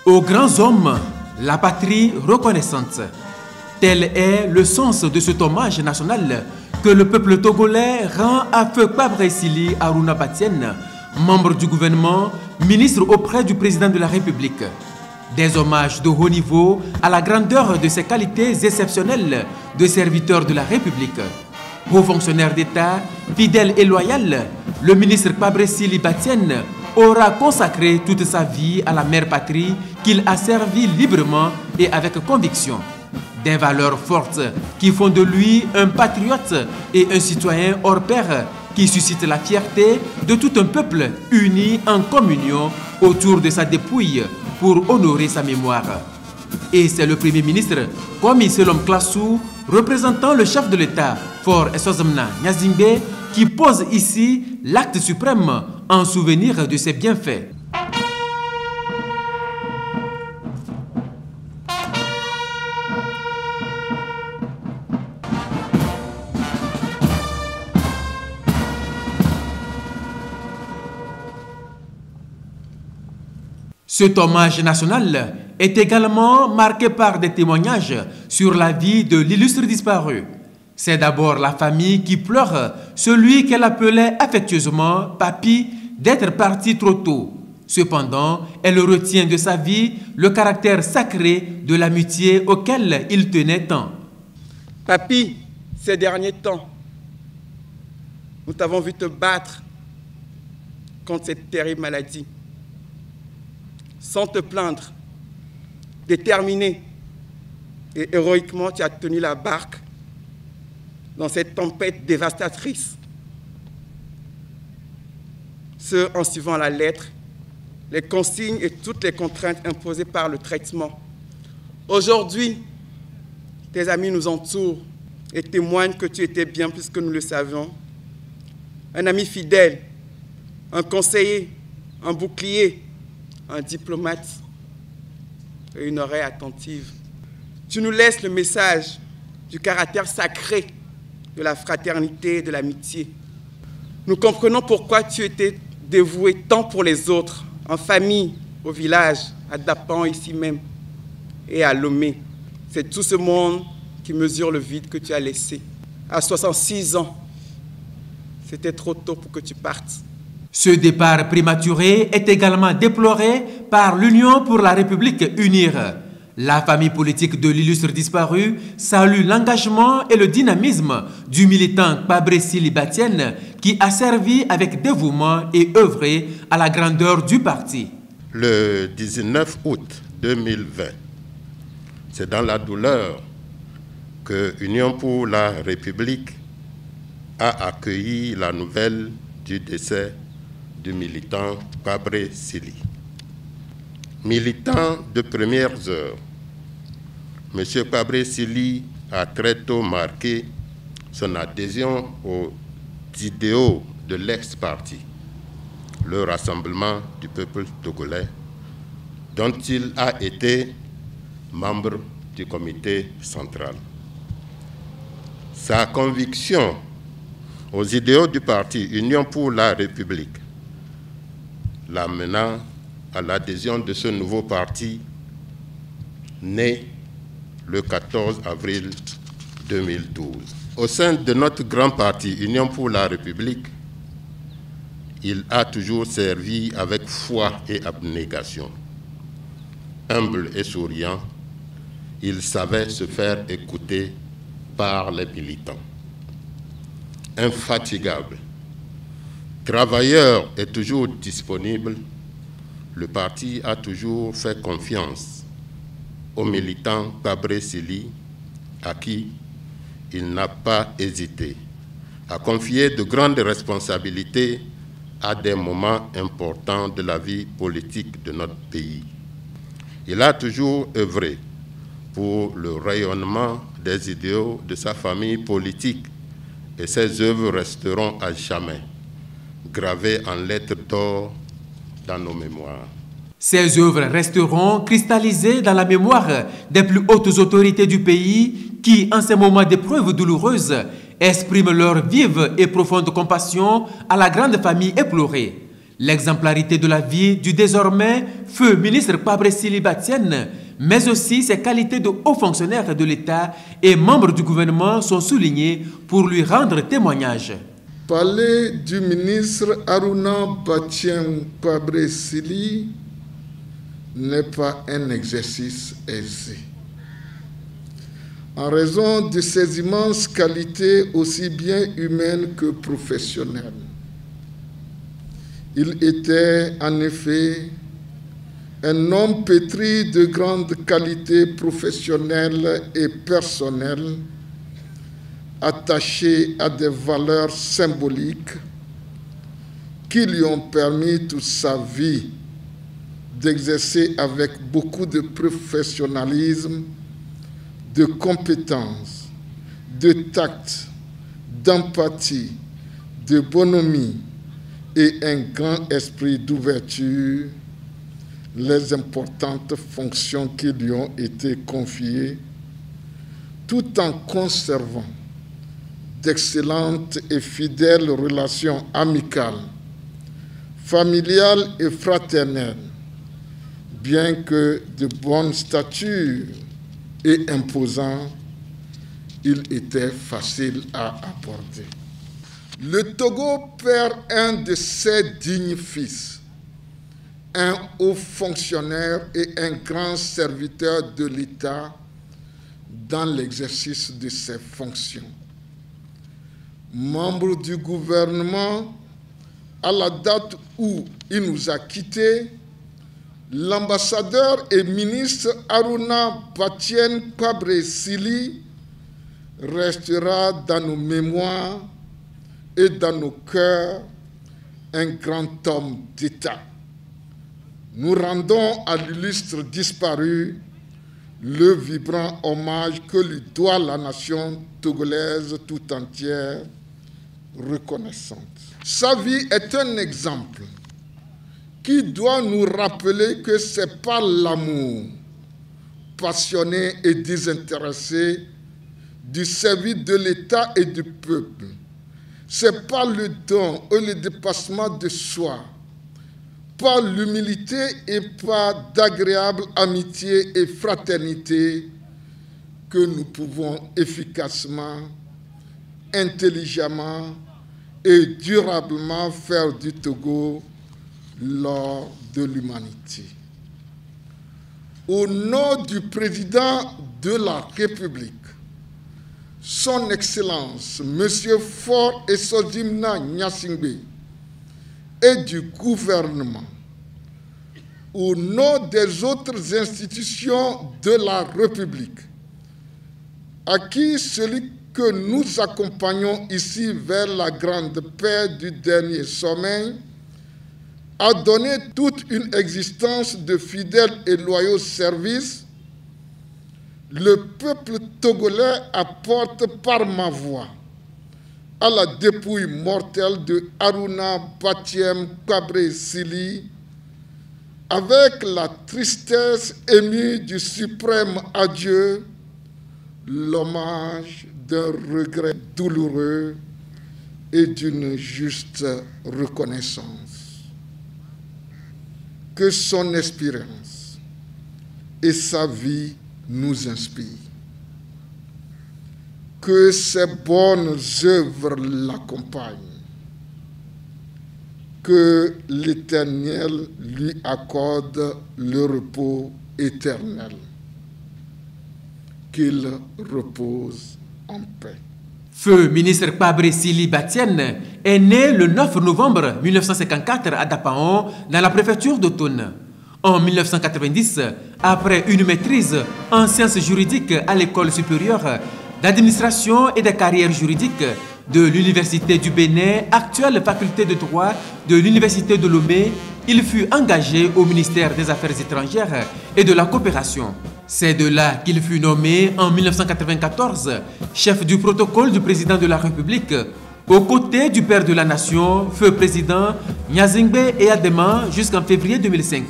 Aux grands hommes, la patrie reconnaissante. Tel est le sens de cet hommage national que le peuple togolais rend à Feu Kwabre Sili Harouna Batienne, membre du gouvernement, ministre auprès du président de la République. Des hommages de haut niveau à la grandeur de ses qualités exceptionnelles de serviteur de la République. Haut fonctionnaire d'État, fidèle et loyal, le ministre Kwabre Sili Batienne aura consacré toute sa vie à la mère patrie qu'il a servi librement et avec conviction. Des valeurs fortes qui font de lui un patriote et un citoyen hors pair qui suscite la fierté de tout un peuple uni en communion autour de sa dépouille pour honorer sa mémoire. Et c'est le Premier ministre, Kwame Selom Klasu, représentant le chef de l'État, Faure Essozomna Gnassingbé, qui pose ici l'acte suprême en souvenir de ses bienfaits. Cet hommage national est également marqué par des témoignages sur la vie de l'illustre disparu. C'est d'abord la famille qui pleure celui qu'elle appelait affectueusement Papi d'être parti trop tôt. Cependant, elle retient de sa vie le caractère sacré de l'amitié auquel il tenait tant. Papi, ces derniers temps, nous t'avons vu te battre contre cette terrible maladie. Sans te plaindre, déterminé et héroïquement, tu as tenu la barque dans cette tempête dévastatrice. Ce, en suivant la lettre, les consignes et toutes les contraintes imposées par le traitement. Aujourd'hui, tes amis nous entourent et témoignent que tu étais bien plus que nous le savions. Un ami fidèle, un conseiller, un bouclier, un diplomate et une oreille attentive. Tu nous laisses le message du caractère sacré de la fraternité et de l'amitié. Nous comprenons pourquoi tu étais dévoué tant pour les autres, en famille, au village, à Dapan ici même, et à Lomé. C'est tout ce monde qui mesure le vide que tu as laissé. À 66 ans, c'était trop tôt pour que tu partes. Ce départ prématuré est également déploré par l'Union pour la République UNIR. La famille politique de l'illustre disparu salue l'engagement et le dynamisme du militant Kwabre Sili Batienne qui a servi avec dévouement et œuvré à la grandeur du parti. Le 19 août 2020, c'est dans la douleur que Union pour la République a accueilli la nouvelle du décès du militant Kwabre Sili. Militant de premières heures, M. Kwabre Sili a très tôt marqué son adhésion aux idéaux de l'ex-parti, le Rassemblement du peuple togolais, dont il a été membre du comité central. Sa conviction aux idéaux du parti Union pour la République l'amenant à l'adhésion de ce nouveau parti né le 14 avril 2012. Au sein de notre grand parti Union pour la République, il a toujours servi avec foi et abnégation. Humble et souriant, il savait se faire écouter par les militants. Infatigable, travailleur et toujours disponible, le parti a toujours fait confiance aux militants Kwabre Sili, à qui il n'a pas hésité à confier de grandes responsabilités à des moments importants de la vie politique de notre pays. Il a toujours œuvré pour le rayonnement des idéaux de sa famille politique et ses œuvres resteront à jamais gravées en lettres d'or dans nos mémoires. Ces œuvres resteront cristallisées dans la mémoire des plus hautes autorités du pays qui, en ces moments d'épreuves douloureuses, expriment leur vive et profonde compassion à la grande famille éplorée. L'exemplarité de la vie du désormais feu ministre Kwabre Sili Batienne, mais aussi ses qualités de haut fonctionnaire de l'État et membre du gouvernement sont soulignées pour lui rendre témoignage. Parler du ministre Aruna Batienne Kwabre Sili n'est pas un exercice aisé. En raison de ses immenses qualités aussi bien humaines que professionnelles. Il était en effet un homme pétri de grandes qualités professionnelles et personnelles, attaché à des valeurs symboliques qui lui ont permis toute sa vie d'exercer avec beaucoup de professionnalisme, de compétences, de tact, d'empathie, de bonhomie et un grand esprit d'ouverture, les importantes fonctions qui lui ont été confiées, tout en conservant d'excellentes et fidèles relations amicales, familiales et fraternelles, bien que de bonne stature et imposant, il était facile à aborder. Le Togo perd un de ses dignes fils, un haut fonctionnaire et un grand serviteur de l'État dans l'exercice de ses fonctions. Membre du gouvernement, à la date où il nous a quittés, l'ambassadeur et ministre Aruna Batienne Kwabre Sili restera dans nos mémoires et dans nos cœurs un grand homme d'État. Nous rendons à l'illustre disparu le vibrant hommage que lui doit la nation togolaise tout entière reconnaissante. Sa vie est un exemple qui doit nous rappeler que c'est par l'amour passionné et désintéressé du service de l'État et du peuple. C'est par le don et le dépassement de soi, par l'humilité et par d'agréables amitiés et fraternité que nous pouvons efficacement, intelligemment et durablement faire du Togo l'or de l'humanité. Au nom du président de la République, Son Excellence, M. Faure Esodimna Gnassingbé, et du gouvernement, au nom des autres institutions de la République, à qui celui que nous accompagnons ici vers la grande paix du dernier sommeil a donné toute une existence de fidèles et loyaux services, le peuple togolais apporte par ma voix à la dépouille mortelle de Aruna Batienne Kwabre Sili, avec la tristesse émue du suprême adieu, l'hommage d'un regret douloureux et d'une juste reconnaissance. Que son espérance et sa vie nous inspirent. Que ses bonnes œuvres l'accompagnent. Que l'Éternel lui accorde le repos éternel. Qu'il repose en paix. Feu ministre Kwabre Sili Batienne est né le 9 novembre 1954 à Dapaon, dans la préfecture d'Otone. En 1990, après une maîtrise en sciences juridiques à l'école supérieure d'administration et de carrière juridique de l'Université du Bénin, actuelle faculté de droit de l'Université de Lomé, il fut engagé au ministère des Affaires étrangères et de la coopération. C'est de là qu'il fut nommé en 1994 chef du protocole du président de la République, aux côtés du père de la nation, feu président Gnassingbé Eyadema, jusqu'en février 2005.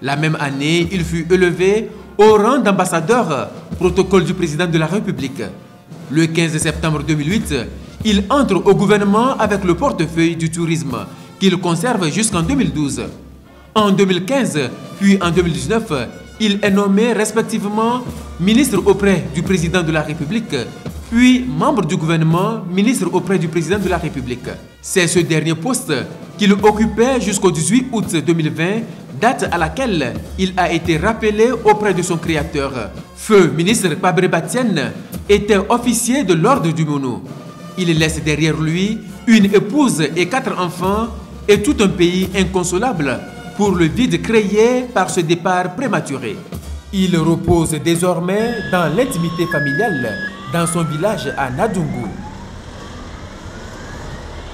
La même année, il fut élevé au rang d'ambassadeur, protocole du président de la République. Le 15 septembre 2008, il entre au gouvernement avec le portefeuille du tourisme, qu'il conserve jusqu'en 2012. En 2015, puis en 2019, il est nommé respectivement ministre auprès du président de la République, puis membre du gouvernement, ministre auprès du président de la République. C'est ce dernier poste qu'il occupait jusqu'au 18 août 2020, date à laquelle il a été rappelé auprès de son créateur. Feu ministre Pabré Batienne était officier de l'ordre du Mono. Il laisse derrière lui une épouse et 4 enfants et tout un pays inconsolable pour le vide créé par ce départ prématuré. Il repose désormais dans l'intimité familiale dans son village à Nadungu.